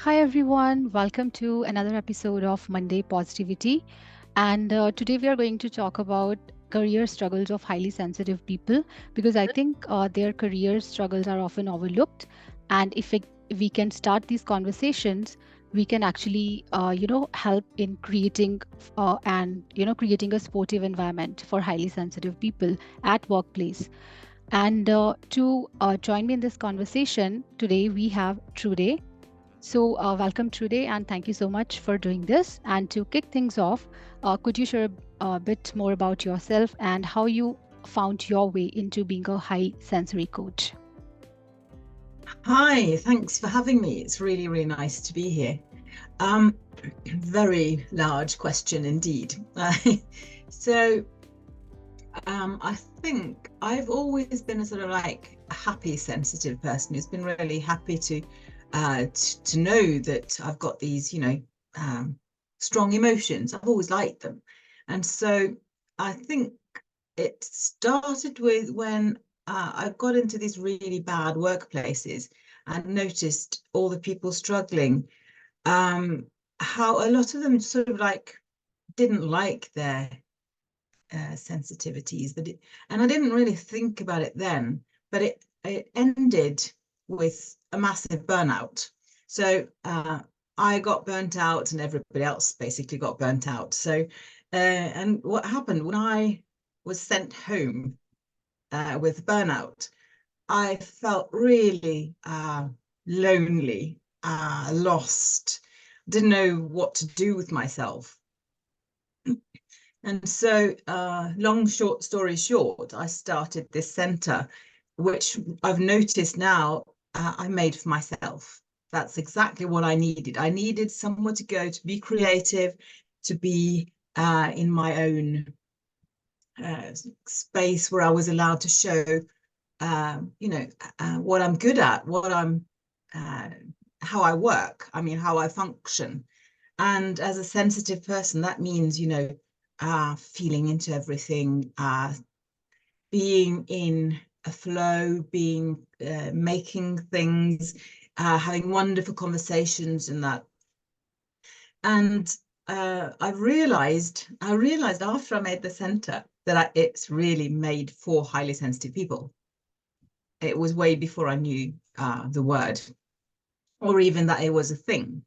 Hi everyone, welcome to another episode of Monday Positivity. And today we are going to talk about career struggles of highly sensitive people because I think their career struggles are often overlooked. And if we can start these conversations, we can actually, help in creating creating a supportive environment for highly sensitive people at workplace. And to join me in this conversation today, we have Trude. So, welcome Trude, and thank you so much for doing this. And to kick things off, could you share a bit more about yourself and how you found your way into being a high sensory coach? Hi, thanks for having me. It's really, really nice to be here. Um, Very large question indeed. So, I think I've always been a sort of like a happy, sensitive person who's been really happy to know that I've got these, strong emotions. I've always liked them, and so I think it started with when I got into these really bad workplaces and noticed all the people struggling, how a lot of them sort of like didn't like their sensitivities. And I didn't really think about it then, but it ended with a massive burnout. So I got burnt out, and everybody else basically got burnt out. So and what happened when I was sent home with burnout, I felt really lonely, lost, didn't know what to do with myself. And so, short story short, I started this center, which I've noticed now I made for myself. That's exactly what I needed. I needed somewhere to go to be creative, to be in my own space where I was allowed to show, what I'm good at, uh, how I work, how I function. And as a sensitive person, that means, feeling into everything, being in a flow, making things, having wonderful conversations and that. And I realized after I made the center that it's really made for highly sensitive people. It was way before I knew the word or even that it was a thing.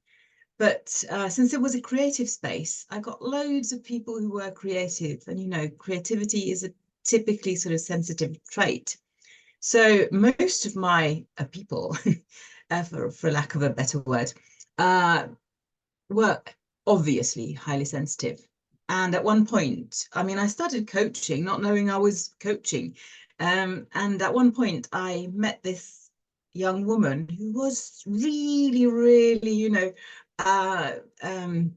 But since it was a creative space, I got loads of people who were creative. And, creativity is a typically sort of sensitive trait. So most of my people, for lack of a better word, were obviously highly sensitive. And at one point, I started coaching, not knowing I was coaching. And at one point, I met this young woman who was really, really, uh, um,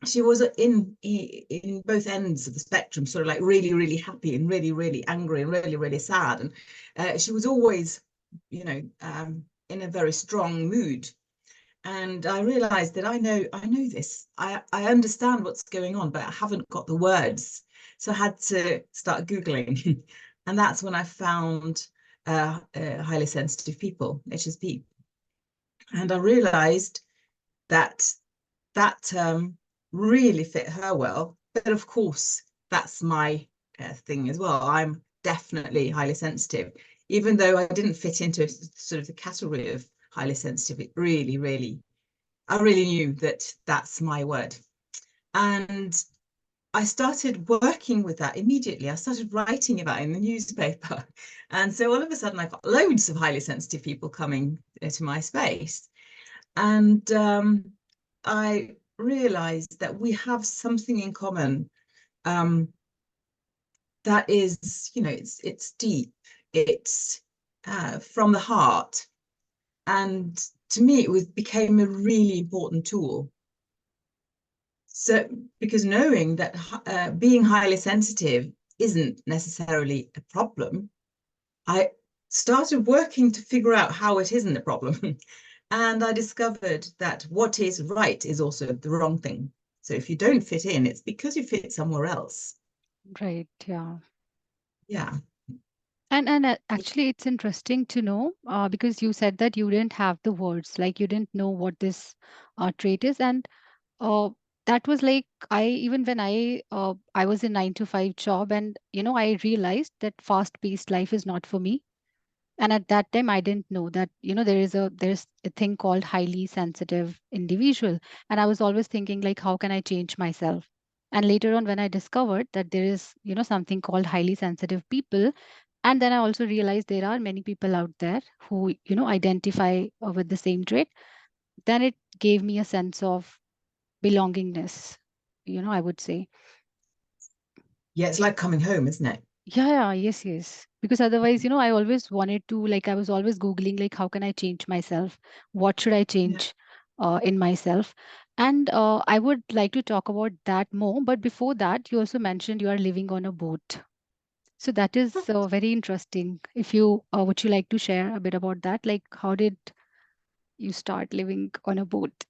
she was in both ends of the spectrum, sort of like really, really happy and really, really angry and really, really sad. And she was always, in a very strong mood. And I realized that I know this. I understand what's going on, but I haven't got the words. So I had to start Googling. And that's when I found highly sensitive people, HSP. And I realized that that term really fit her well. But of course, that's my thing as well. I'm definitely highly sensitive, even though I didn't fit into sort of the category of highly sensitive. It really, really, I really knew that that's my word. And I started working with that immediately. I started writing about it in the newspaper. And so all of a sudden, I got loads of highly sensitive people coming to my space. And I realized that we have something in common, um, that is, it's deep, it's from the heart. And to me, became a really important tool. So, because knowing that being highly sensitive isn't necessarily a problem, I started working to figure out how it isn't a problem. And I discovered that what is right is also the wrong thing. So if you don't fit in, it's because you fit somewhere else. Right, yeah. Yeah. And actually, it's interesting to know because you said that you didn't have the words, like you didn't know what this trait is, and uh, that was like I even when I was in 9 to 5 job, and I realized that fast-paced life is not for me. And at that time I didn't know that there's a thing called highly sensitive individual, and I was always thinking like how can I change myself. And later on when I discovered that there is something called highly sensitive people, and then I also realized there are many people out there who identify with the same trait, then it gave me a sense of belongingness, I would say. Yeah, it's like coming home, isn't it? Yeah, yeah, yes, yes. Because otherwise, I always wanted to, like, I was always Googling, like, how can I change myself? What should I Yeah. change in myself? And I would like to talk about that more. But before that, you also mentioned you are living on a boat. So that is very interesting. If you would you like to share a bit about that? Like, how did you start living on a boat?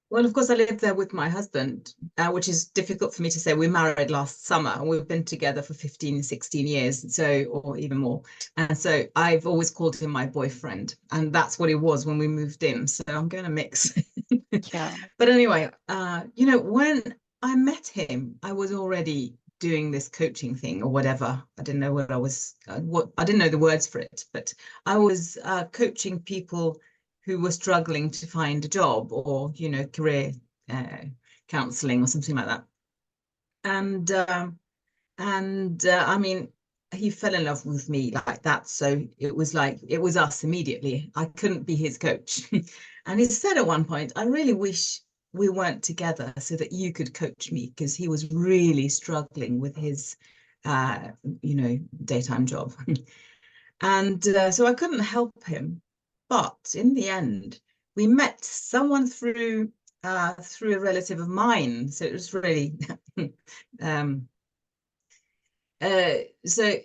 Well, of course, I live there with my husband, which is difficult for me to say. We married last summer and we've been together for 15, 16 years, so, or even more. And so I've always called him my boyfriend, and that's what he was when we moved in. So I'm going to mix. Yeah, But anyway, when I met him, I was already doing this coaching thing or whatever. I didn't know what I didn't know the words for it, but I was coaching people who were struggling to find a job or career uh, counseling or something like that. And I mean, he fell in love with me like that, so it was like it was us immediately. I couldn't be his coach. And he said at one point, I really wish we weren't together so that you could coach me, because he was really struggling with his uh daytime job. And so I couldn't help him. But in the end, we met someone through a relative of mine. So it was really um, uh, so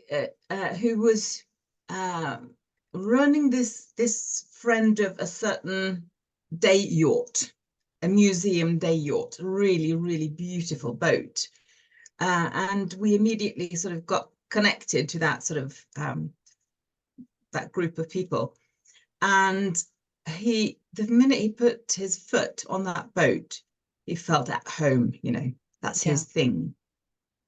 who was uh, running this friend of a certain day yacht, a museum day yacht, a really, really beautiful boat. And we immediately sort of got connected to that sort of that group of people. And the minute he put his foot on that boat, he felt at home, that's yeah, his thing.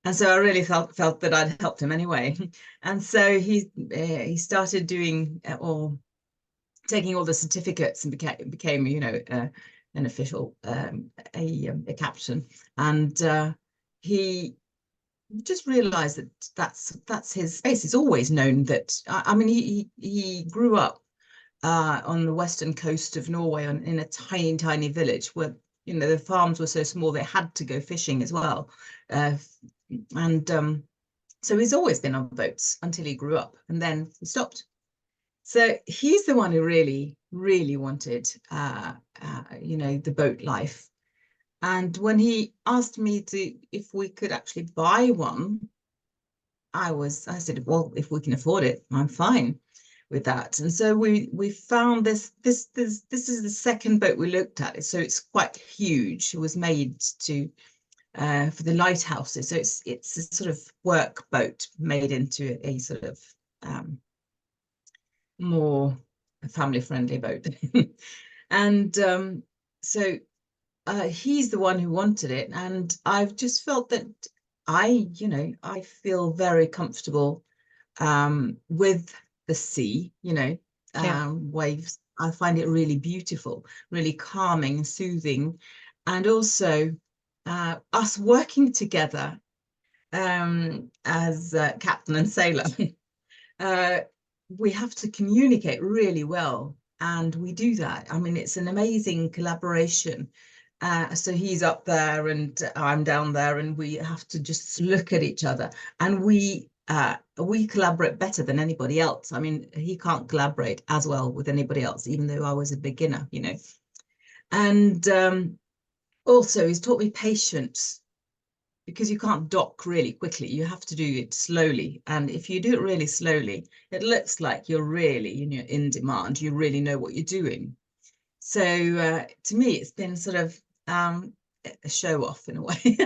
And so I really felt that I'd helped him anyway. And so he started doing or taking all the certificates and became an official a captain. And he just realized that that's his space. He's always known that. I mean, he grew up on the western coast of Norway in a tiny, tiny village where the farms were so small they had to go fishing as well. And So he's always been on boats until he grew up, and then he stopped. So he's the one who really, really wanted, the boat life. And when he asked me if we could actually buy one, I said, well, if we can afford it, I'm fine with that. And so we found this is the second boat we looked at. So it's quite huge. It was made to for the lighthouses. So it's a sort of work boat made into a sort of more family friendly boat. And so he's the one who wanted it, and I've just felt that I feel very comfortable with the sea, yeah, waves. I find it really beautiful, really calming, soothing, and also us working together as captain and sailor. uh, we have to communicate really well, and we do that. I mean, it's an amazing collaboration. So he's up there and I'm down there, and we have to just look at each other, and we collaborate better than anybody else. I mean, he can't collaborate as well with anybody else, even though I was a beginner. And also, he's taught me patience, because you can't dock really quickly. You have to do it slowly. And if you do it really slowly, it looks like you're really, in demand. You really know what you're doing. So to me, it's been sort of a show off in a way.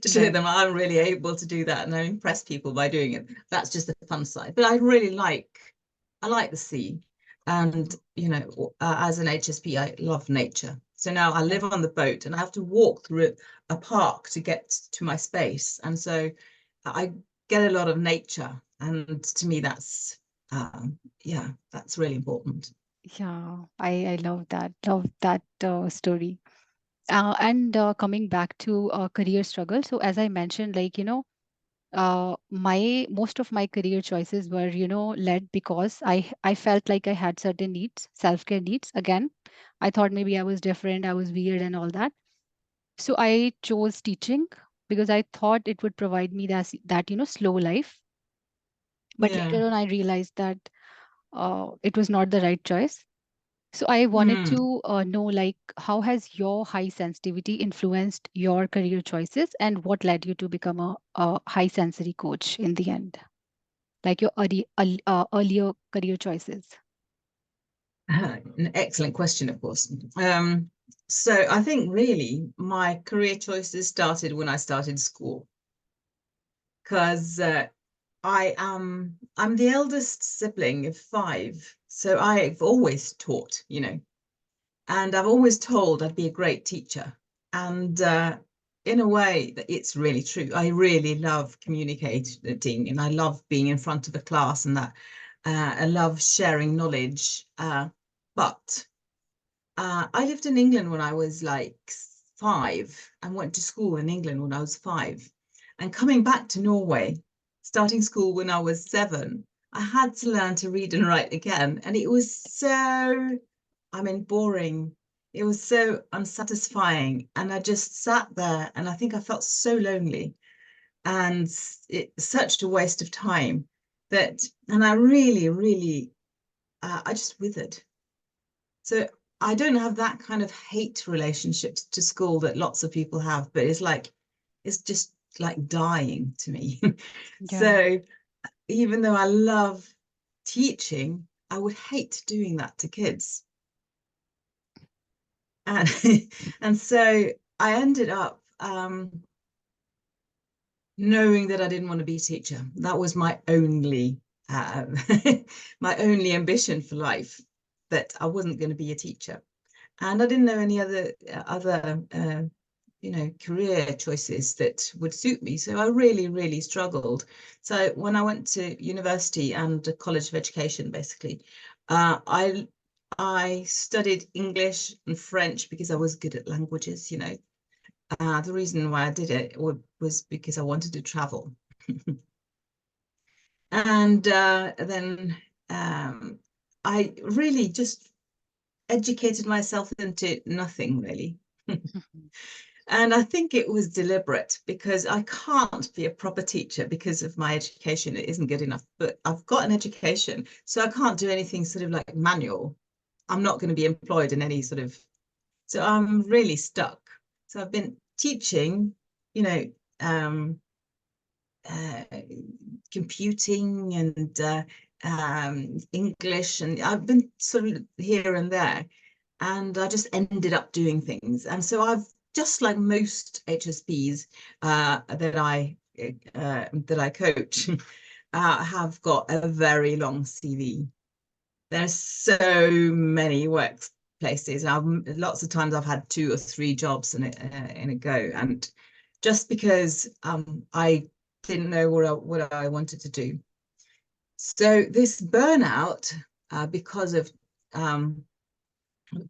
to show Right. them I'm really able to do that and I impress people by doing it. That's just the fun side. But I like the sea. And, as an HSP, I love nature. So now I Yeah. live on the boat and I have to walk through a park to get to my space. And so I get a lot of nature. And to me, yeah, that's really important. Yeah, I love that story. And coming back to career struggle. So as I mentioned, like, my most of my career choices were, led because I felt like I had certain needs, self-care needs. Again, I thought maybe I was different, I was weird and all that. So I chose teaching because I thought it would provide me that slow life. But Yeah. later on, I realized that it was not the right choice. So I wanted Mm. to know, like, how has your high sensitivity influenced your career choices, and what led you to become a high sensory coach in the end, like your earlier career choices? An excellent question, of course. So I think really my career choices started when I started school because I'm the eldest sibling of five. So I've always taught, and I've always told I'd be a great teacher. And in a way, that it's really true. I really love communicating and I love being in front of a class and that I love sharing knowledge. But I lived in England when I was like five and went to school in England when I was five. And coming back to Norway, starting school when I was seven, I had to learn to read and write again. And it was boring. It was so unsatisfying. And I just sat there and I think I felt so lonely and it's such a waste of time and I really, really, I just withered. So I don't have that kind of hate relationships to school that lots of people have, but it's just like dying to me. Yeah. So even though I love teaching, I would hate doing that to kids. And and so I ended up knowing that I didn't want to be a teacher. That was my only uh, my only ambition for life, that I wasn't going to be a teacher. And I didn't know any other career choices that would suit me. So I really, really struggled. So when I went to university and a college of education, basically, I studied English and French because I was good at languages. The reason why I did it was because I wanted to travel. And then I really just educated myself into nothing, really. And I think it was deliberate because I can't be a proper teacher because of my education. It isn't good enough, but I've got an education, so I can't do anything sort of like manual. I'm not going to be employed in any sort of, so I'm really stuck. So I've been teaching, you know, um, uh, computing and English, and I've been sort of here and there, and I just ended up doing things. And so I've just like most HSPs that I coach have got a very long CV. There's so many workplaces. Lots of times I've had two or three jobs in a go, and just because I didn't know what I wanted to do. So this burnout, because of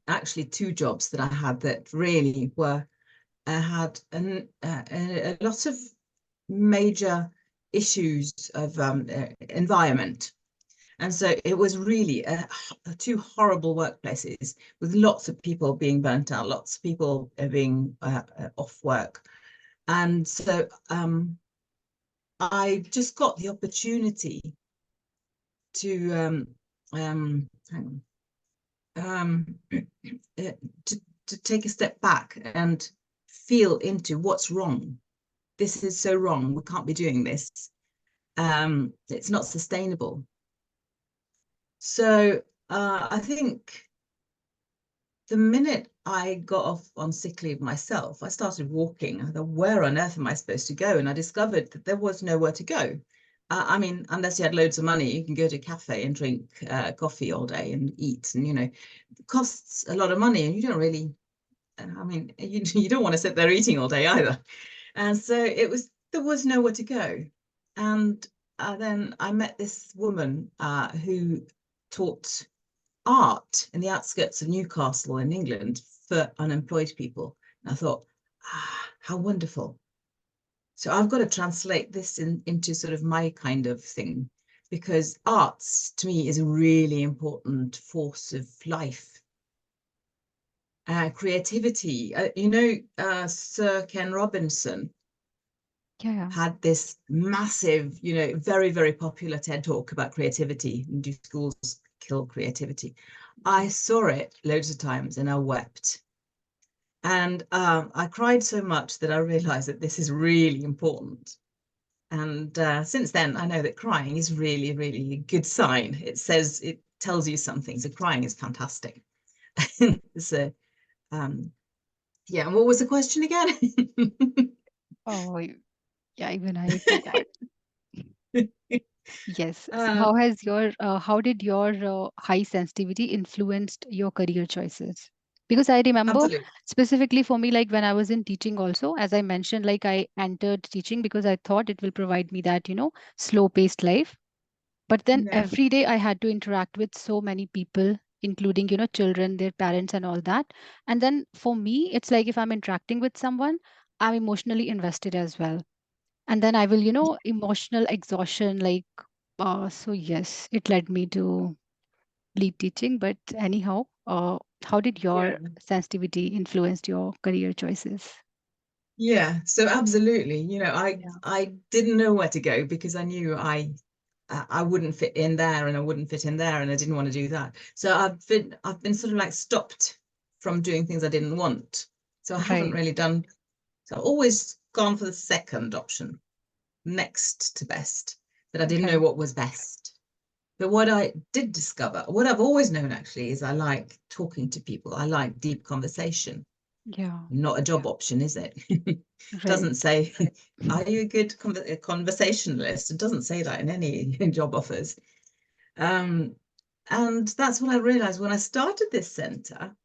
actually two jobs that I had that really were had a lot of major issues of environment. And so it was really two horrible workplaces with lots of people being burnt out, lots of people being off work. And so I just got the opportunity to hang to take a step back and feel into what's wrong. This is so wrong. We can't be doing this. It's not sustainable. So I think the minute I got off on sick leave myself, I started walking. I thought, where on earth am I supposed to go? And I discovered that there was nowhere to go. I mean, unless you had loads of money, you can go to a cafe and drink coffee all day and eat. And, it costs a lot of money and you don't really, I mean, you don't want to sit there eating all day either. And so there was nowhere to go. And then I met this woman who taught art in the outskirts of Newcastle in England for unemployed people. And I thought, how wonderful. So I've got to translate this into sort of my kind of thing, because arts to me is a really important force of life. Creativity, Sir Ken Robinson Yeah. had this massive, very, very popular TED talk about creativity and do schools kill creativity. I saw it loads of times and I wept. And I cried so much that I realized that this is really important. And since then, I know that crying is really, really a good sign. It tells you something. So crying is fantastic. So, yeah. And what was the question again? Oh, yeah, even I forgot. Yes. So uh, how did your high sensitivity influenced your career choices? Because I remember Absolutely. specifically for me, like when I was in teaching also, as I mentioned, like I entered teaching because I thought it will provide me that, slow paced life. But then Yeah. every day I had to interact with so many people, including, children, their parents and all that. And then for me, it's like if I'm interacting with someone, I'm emotionally invested as well. And then I will, emotional exhaustion, like, so yes, it led me to lead teaching. But anyhow, how did Yeah. your sensitivity influenced your career choices? Yeah. So absolutely. Yeah. I didn't know where to go because I knew I wouldn't fit in there and I wouldn't fit in there and I didn't want to do that. So I've been sort of like stopped from doing things I didn't want. So I haven't Right. really done. So I've always gone for the second option, next to best, but I didn't know Right. what was best. But what I did discover, what I've always known actually, is I like talking to people. I like deep conversation. Yeah. Not a job option, is it? Right. Doesn't say, are you a good conversationalist? It doesn't say that in any job offers. Um, and that's what I realized when I started this center.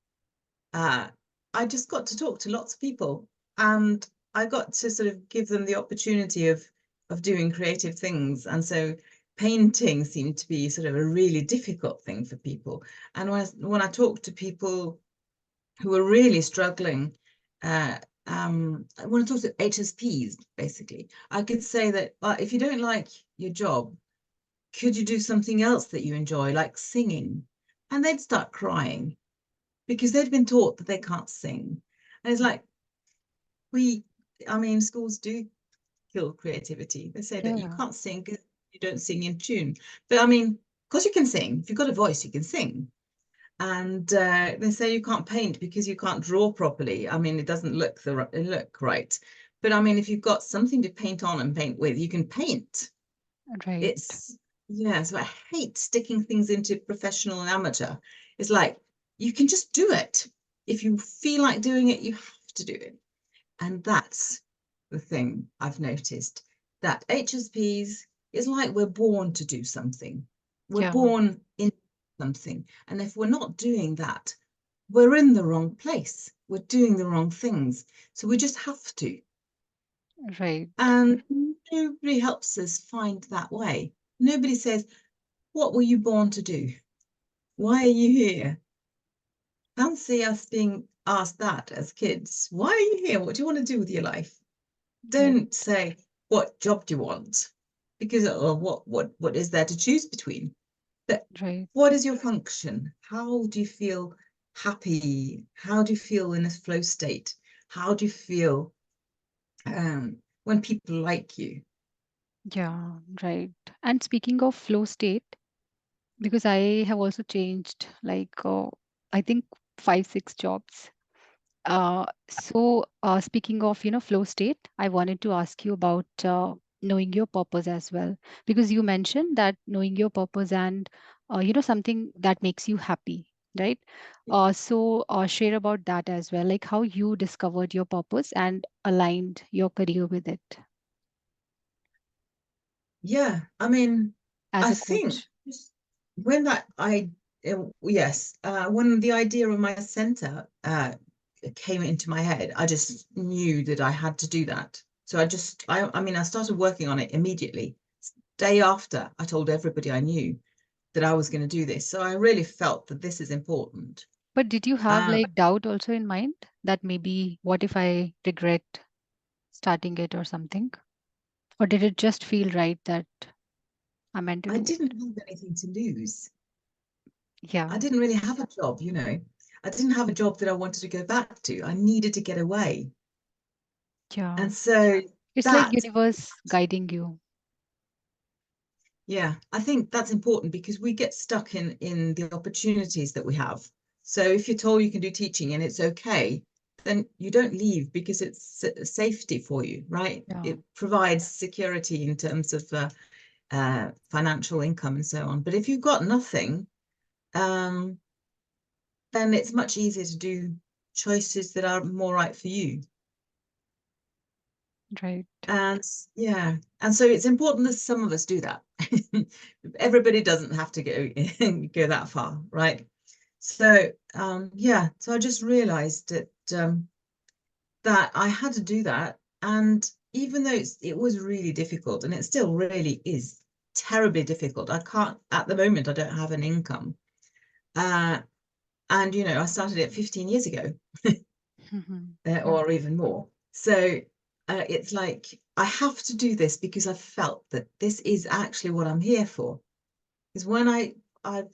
Uh, I just got to talk to lots of people, and I got to sort of give them the opportunity of doing creative things. And so painting seemed to be sort of a really difficult thing for people. And when I talked to people who were really struggling, uh, when I talked to HSPs, basically, I could say that if you don't like your job, could you do something else that you enjoy, like singing? And they'd start crying because they'd been taught that they can't sing. And it's like, we, I mean, schools do kill creativity. They say that you Yeah. can't sing because you don't sing in tune. But I mean, of course you can sing. If you've got a voice, you can sing. And they say you can't paint because you can't draw properly. I mean, it doesn't look right. But I mean, if you've got something to paint on and paint with, you can paint. Right. It's Yeah, so I hate sticking things into professional and amateur. It's like you can just do it. If you feel like doing it, you have to do it. And that's the thing I've noticed, that HSPs is like we're born to do something. We're Yeah. born in something. And if we're not doing that, we're in the wrong place. We're doing the wrong things. So we just have to. Right. And nobody helps us find that way. Nobody says, what were you born to do? Why are you here? Fancy us being asked that as kids. Why are you here? What do you want to do with your life? Right. Don't say, what job do you want? Because what is there to choose between? But Right. what is your function? How do you feel happy? How do you feel in a flow state? How do you feel when people like you? Yeah. Right. And speaking of flow state, because I have also changed like I think 5, 6 jobs. Speaking of flow state, I wanted to ask you about knowing your purpose as well, because you mentioned that knowing your purpose and something that makes you happy. right? So share about that as well, like how you discovered your purpose and aligned your career with it Yeah, I mean, as I a think coach. when yes, when the idea of my center came into my head, I just knew that I had to do that. So I mean, I started working on it immediately. Day after, I told everybody I knew that I was going to do this. So I really felt that this is important. But did you have Um, like doubt also in mind that maybe what if I regret starting it or something? Or did it just feel right that I meant to I do didn't it? have anything to lose. Yeah, I didn't really have a job, you know. I didn't have a job that I wanted to go back to. I needed to get away. yeah. And so It's like that, universe guiding you. yeah, I think that's important because we get stuck in the opportunities that we have. So if you're told you can do teaching and it's okay, then you don't leave because it's safety for you, right? Yeah, It provides security in terms of financial income and so on. But if you've got nothing, um, then it's much easier to do choices that are more right for you. right, And yeah, and so it's important that some of us do that. Everybody doesn't have to go that far, right? So yeah, so I just realized that I had to do that. And even though it was really difficult, and it still really is terribly difficult, I can't at the moment, I don't have an income. Uh, and you know, I started it 15 years ago. yeah, Or even more. So it's like I have to do this because I felt that this is actually what I'm here for. Because when I've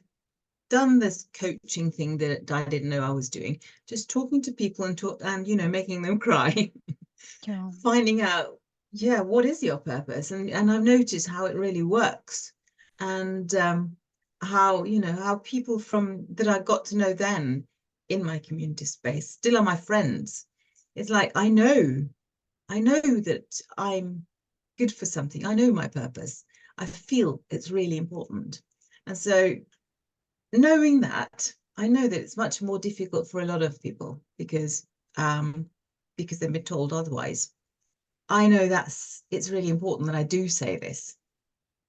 done this coaching thing that I didn't know I was doing, just talking to people and you know making them cry, yeah, finding out, yeah, what is your purpose? And I've noticed how it really works. And how, you know, how people from that I got to know then in my community space still are my friends. It's like I know that I'm good for something. I know my purpose. I feel it's really important. And so knowing that, I know that it's much more difficult for a lot of people um because they've been told otherwise. I know it's really important that I do say this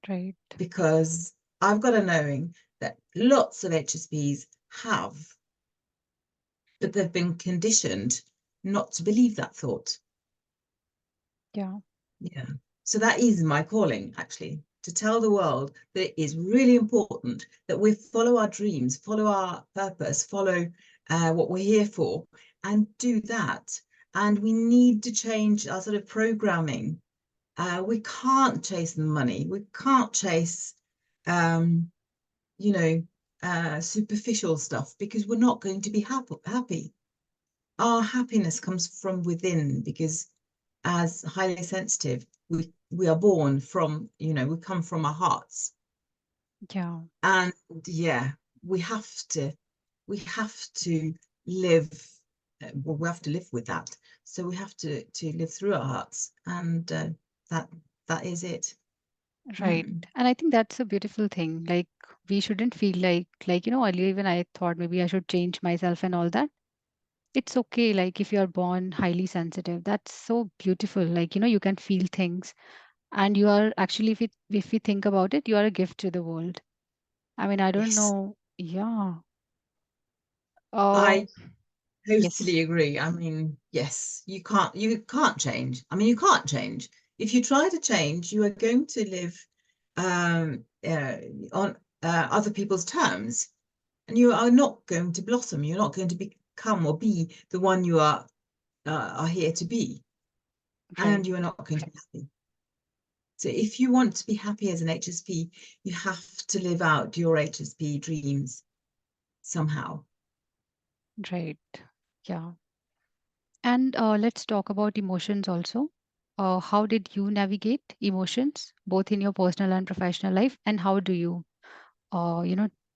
right, because I've got a knowing that lots of HSPs have, but they've been conditioned not to believe that thought. yeah, Yeah. So that is my calling, actually, to tell the world that it is really important that we follow our dreams, follow our purpose, follow what we're here for, and do that. And we need to change our sort of programming. We can't chase the money. We can't chase, um, you know, superficial stuff because we're not going to be happy. Our happiness comes from within because as highly sensitive, we are born from, you know, we come from our hearts. yeah, And yeah, we have to we have to live well, we have to live with that. So we have to live through our hearts. And that that is it. right. Mm. And I think that's a beautiful thing. Like we shouldn't feel like, earlier even I thought maybe I should change myself and all that. It's okay, like if you're born highly sensitive, that's so beautiful. Like, you can feel things and you are actually, if we think about it, you are a gift to the world. I mean, I don't Yes, know. Yeah. Oh, I yes. totally agree. I mean, yes, you can't change. I mean, you can't change. If you try to change, you are going to live um, uh, on other people's terms, and you are not going to blossom. You're not going to become or be the one you are here to be, and Right, you are not going to be happy. So if you want to be happy as an HSP, you have to live out your HSP dreams somehow. right. Yeah. And let's talk about emotions also. How did you navigate emotions, both in your personal and professional life, and how do you,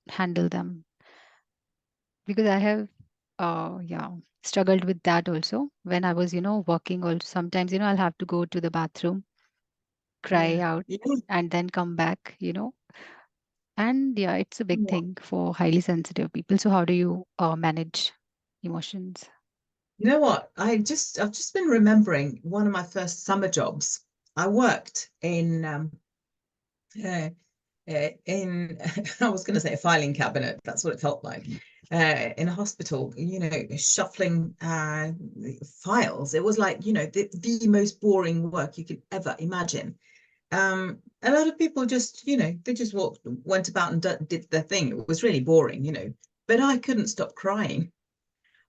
handle them? Because I have, yeah, struggled with that also when I was, working. Also, sometimes, I'll have to go to the bathroom, cry Yeah, out, yeah, and then come back. And yeah, it's a big thing for highly sensitive people. So how do you manage emotions? You know what? I've just been remembering one of my first summer jobs. I worked uh, in I was going to say a filing cabinet. That's what it felt like. In a hospital, shuffling files. It was like, the most boring work you could ever imagine. A lot of people just, they just went about and did their thing. It was really boring, but I couldn't stop crying.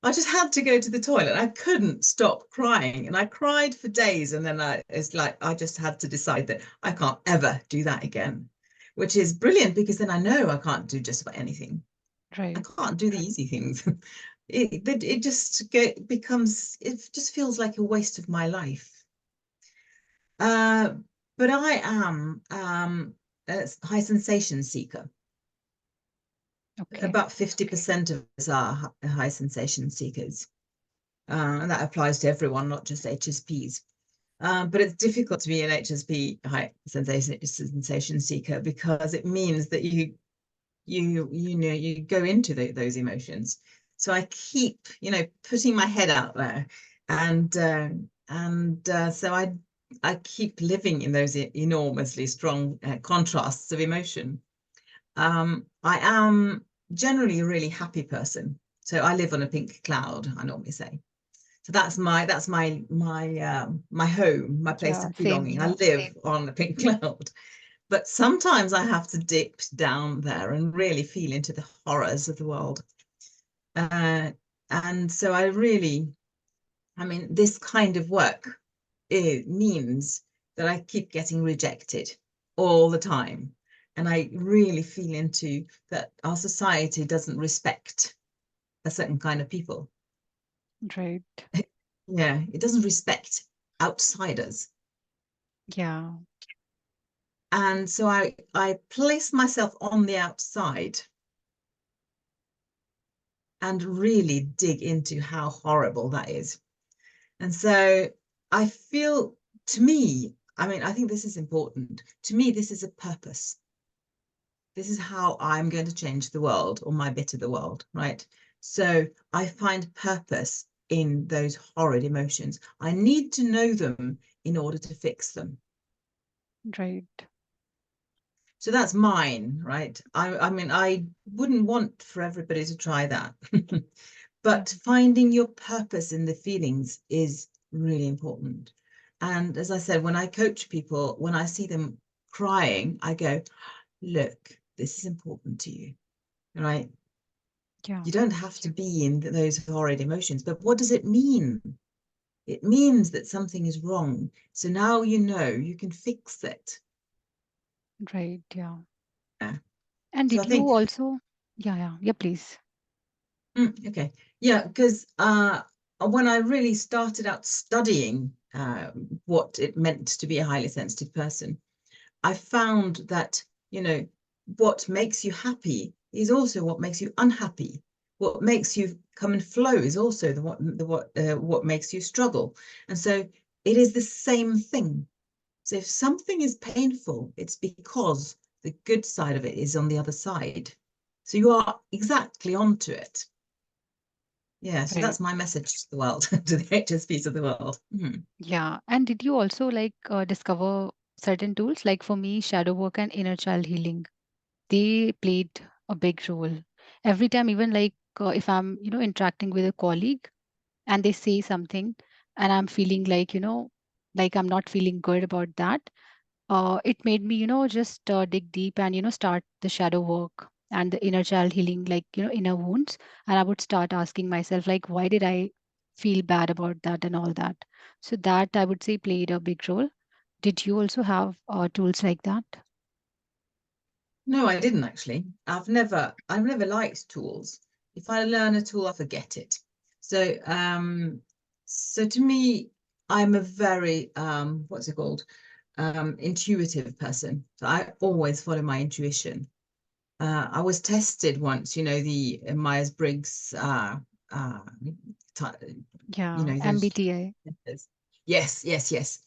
I just had to go to the toilet. I couldn't stop crying, and I cried for days. And then it's like I just had to decide that I can't ever do that again, which is brilliant because then I know I can't do just about anything. I Right. can't do the easy things. It just becomes, it just feels like a waste of my life. Uh, but I am a high sensation seeker. Okay. About 50% of us are high sensation seekers. And that applies to everyone, not just HSPs. But it's difficult to be an HSP, high sensation seeker, because it means that you go into those emotions. So I keep, putting my head out there, and so I keep living in those enormously strong contrasts of emotion. I am generally a really happy person, so I live on a pink cloud, I normally say. So that's my home, my place Yeah, of same belonging. I here. live on a pink cloud. But sometimes I have to dip down there and really feel into the horrors of the world. Uh, and so I mean, this kind of work, it means that I keep getting rejected all the time. And I really feel into that our society doesn't respect a certain kind of people. Right. Yeah, it doesn't respect outsiders. Yeah. And so I place myself on the outside and really dig into how horrible that is. And so I feel, to me, I mean, I think this is important. To me, this is a purpose. This is how I'm going to change the world, or my bit of the world, right? So I find purpose in those horrid emotions. I need to know them in order to fix them. Right. So that's mine, right? I mean, I wouldn't want for everybody to try that. Yeah. But finding your purpose in the feelings is really important. And as I said, when I coach people, when I see them crying, I go, look, this is important to you, right? Yeah. You don't have to be in those horrid emotions, but what does it mean? It means that something is wrong. So now you know you can fix it. Right. Yeah. Yeah. And So I did you think, also? Yeah. Yeah. Yeah. Please. okay, yeah, because when I really started out studying what it meant to be a highly sensitive person, I found that, what makes you happy is also what makes you unhappy. What makes you come and flow is also what makes you struggle. And so it is the same thing. So if something is painful, it's because the good side of it is on the other side. So you are exactly onto it. Yeah, so Right. that's my message to the world, to the HSPs of the world. Yeah. And did you also like discover certain tools? Like for me, shadow work and inner child healing, they played a big role. Every time, even like if I'm, interacting with a colleague and they say something and I'm feeling like, like I'm not feeling good about that, it made me, just dig deep and, start the shadow work and the inner child healing, like, inner wounds. And I would start asking myself, like, why did I feel bad about that and all that? So that I would say played a big role. Did you also have tools like that? No, I didn't actually. I've never liked tools. If I learn a tool, I forget it. So, so to me, I'm a very what's it called? Intuitive person. So I always follow my intuition. I was tested once, the Myers-Briggs, Yeah, those. MBTI. Yes, yes, yes.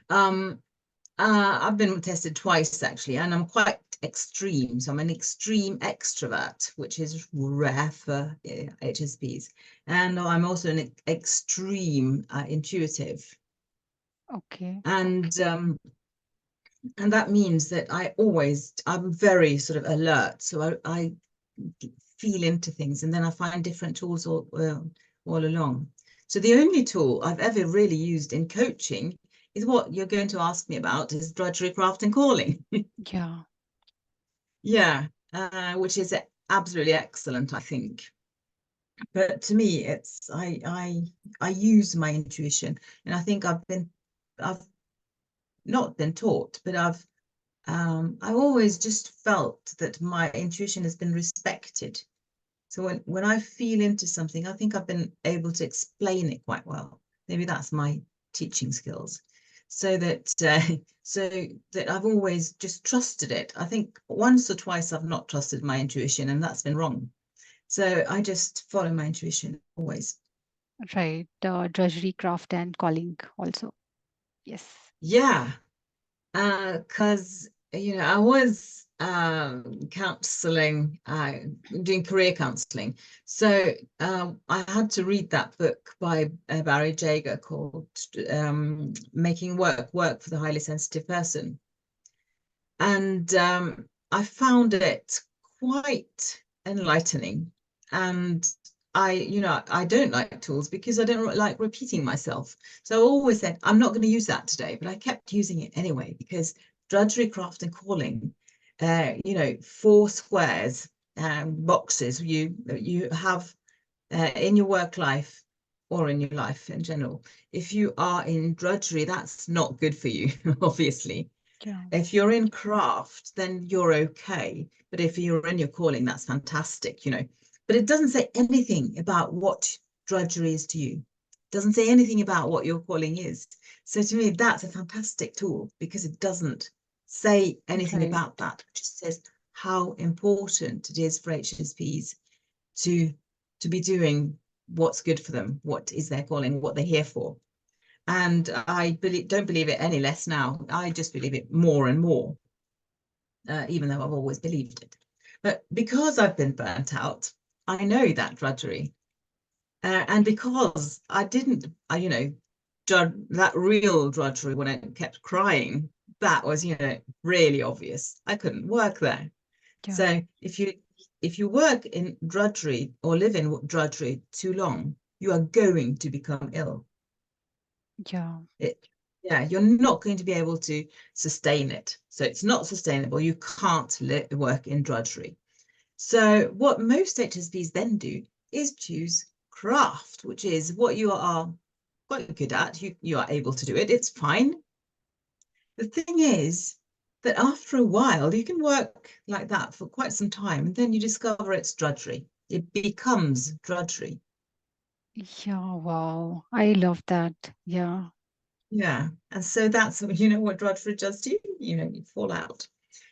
Um, I've been tested twice actually, and I'm quite extreme. So I'm an extreme extrovert, which is rare for HSPs. And I'm also an extreme intuitive. Okay. And that means that I'm very sort of alert. So I feel into things, and then I find different tools all along. So the only tool I've ever really used in coaching is what you're going to ask me about, is drudgery, craft, and calling. Yeah. Yeah, which is absolutely excellent, I think. But to me, it's I use my intuition, and I think I've not been taught, but I've always just felt that my intuition has been respected. So when I feel into something, I think I've been able to explain it quite well. Maybe that's my teaching skills. So that I've always just trusted it. I think once or twice I've not trusted my intuition, and that's been wrong. So I just follow my intuition always. Right. Drudgery, craft, and calling also. Yes. Yeah, because I was counseling, doing career counseling. So I had to read that book by Barry Jager called Making Work for the Highly Sensitive Person. And I found it quite enlightening. And I don't like tools because I don't like repeating myself. So I always said, I'm not going to use that today, but I kept using it anyway, because drudgery, craft, and calling, 4 squares, boxes you have in your work life or in your life in general. If you are in drudgery, that's not good for you, obviously. Yeah. If you're in craft, then you're okay. But if you're in your calling, that's fantastic. But it doesn't say anything about what drudgery is to you. It doesn't say anything about what your calling is. So to me, that's a fantastic tool, because it doesn't say anything Right. about that. It just says how important it is for HSPs to be doing what's good for them, what is their calling, what they're here for. And I don't believe it any less now. I just believe it more and more, even though I've always believed it. But because I've been burnt out, I know that drudgery. And because I didn't, that real drudgery when I kept crying, that was, really obvious. I couldn't work there. Yeah. So if you work in drudgery or live in drudgery too long, you are going to become ill. Yeah. It, yeah, you're not going to be able to sustain it. So it's not sustainable. You can't work in drudgery. So what most HSPs then do is choose craft, which is what you are quite good at. You are able to do it. It's fine. The thing is that after a while, you can work like that for quite some time, and then you discover it's drudgery. It becomes drudgery. Yeah. Wow. I love that. Yeah. Yeah. And so that's, what drudgery does to you, you fall out.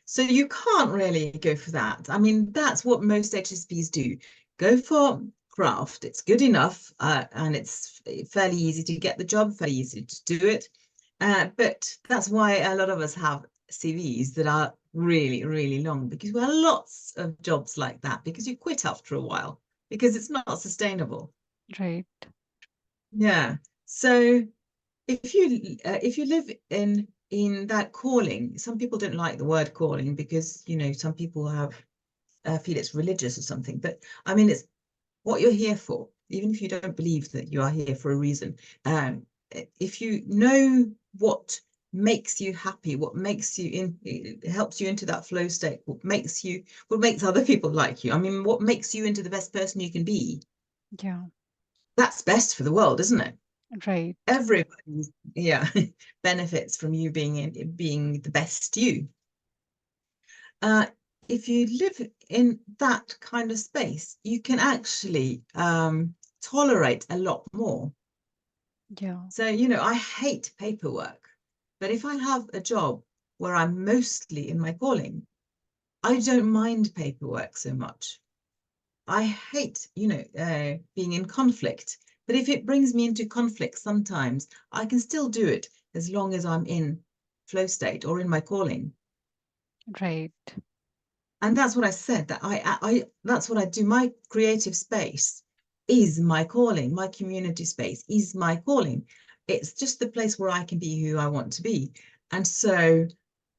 So you can't really go for that. I mean, that's what most HSPs do. Go for craft. It's good enough, and it's fairly easy to get the job, fairly easy to do it. But that's why a lot of us have CVs that are really, really long, because we have lots of jobs like that, because you quit after a while, because it's not sustainable. Right. Yeah. So if you live in that calling, some people don't like the word calling, because some people have feel it's religious or something. But I mean, it's what you're here for, even if you don't believe that you are here for a reason. If you know what makes you happy, what makes you it helps you into that flow state, what makes other people like you. I mean, what makes you into the best person you can be. Yeah. That's best for the world, isn't it? Right. Everybody, yeah, benefits from you being the best you. Uh, if you live in that kind of space, you can actually tolerate a lot more. Yeah. So, I hate paperwork, but if I have a job where I'm mostly in my calling, I don't mind paperwork so much. I hate, being in conflict, but if it brings me into conflict sometimes, I can still do it as long as I'm in flow state or in my calling. Right. And that's what I said, that I that's what I do. My creative space is my calling. My community space is my calling. It's just the place where I can be who I want to be. And so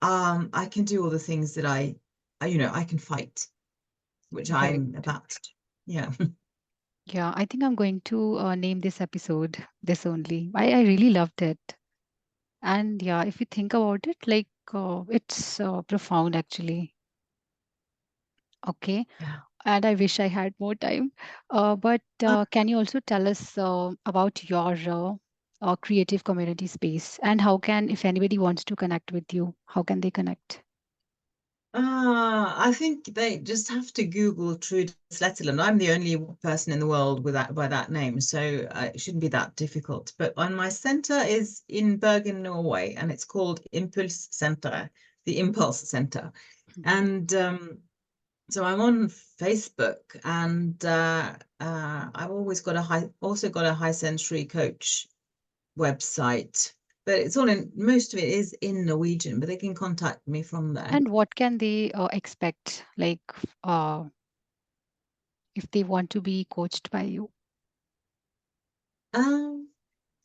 I can do all the things that I can fight, which Right. I'm about. Yeah. Yeah, I think I'm going to name this episode this only. I really loved it. And yeah, if you think about it, like it's profound actually. Okay. Yeah. And I wish I had more time. But can you also tell us about your creative community space and how can, if anybody wants to connect with you, how can they connect? I think they just have to Google Trude. I'm the only person in the world with that by that name, so it shouldn't be that difficult. But on my center is in Bergen, Norway, and it's called Impulse Center, the Impulse Center. Mhm. And so I'm on Facebook, and I've always got also got a high sensory coach website, but it's all in most of it is in Norwegian, but they can contact me from there. And what can they expect, like uh, if they want to be coached by you? Um,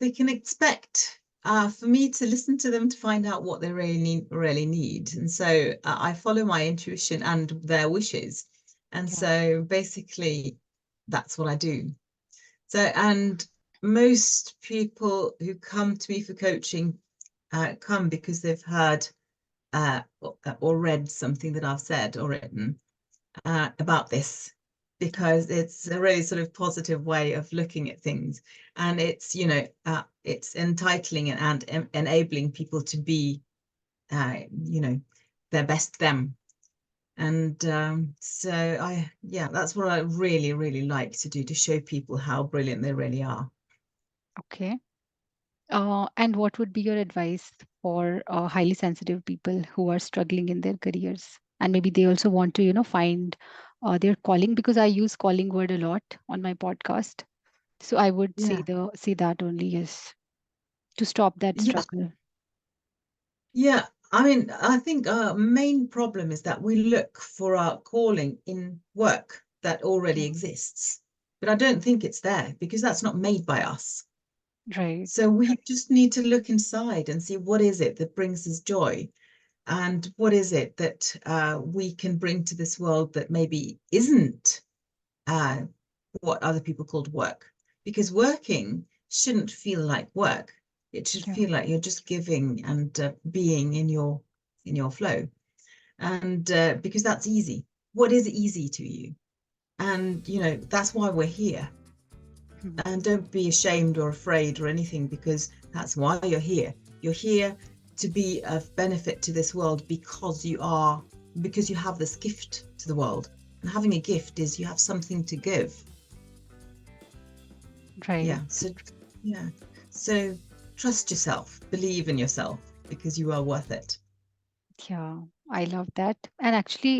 they can expect for me to listen to them to find out what they really need. And so I follow my intuition and their wishes. And Yeah. so basically, that's what I do. So, and most people who come to me for coaching come because they've heard or read something that I've said or written about this, because it's a really sort of positive way of looking at things, and it's entitling and enabling people to be you know their best them. And so that's what I really really like to do, to show people how brilliant they really are. Okay. And what would be your advice for highly sensitive people who are struggling in their careers? And maybe they also want to, find their calling, because I use calling word a lot on my podcast. So I would Yeah. say that only, yes, to stop that Yeah. struggle. Yeah, I mean, I think our main problem is that we look for our calling in work that already Yeah. exists. But I don't think it's there because that's not made by us. Right. So we just need to look inside and see what is it that brings us joy, and what is it that we can bring to this world that maybe isn't uh, what other people called work. Because working shouldn't feel like work. It should Yeah. feel like you're just giving and being in your flow. And because that's easy. What is easy to you? And that's why we're here. Mhm. And don't be ashamed or afraid or anything, because that's why you're here. You're here to be of benefit to this world because you have this gift to the world. And having a gift is you have something to give. Right. Yeah. So, yeah. So trust yourself, believe in yourself, because you are worth it. Yeah. I love that. And actually,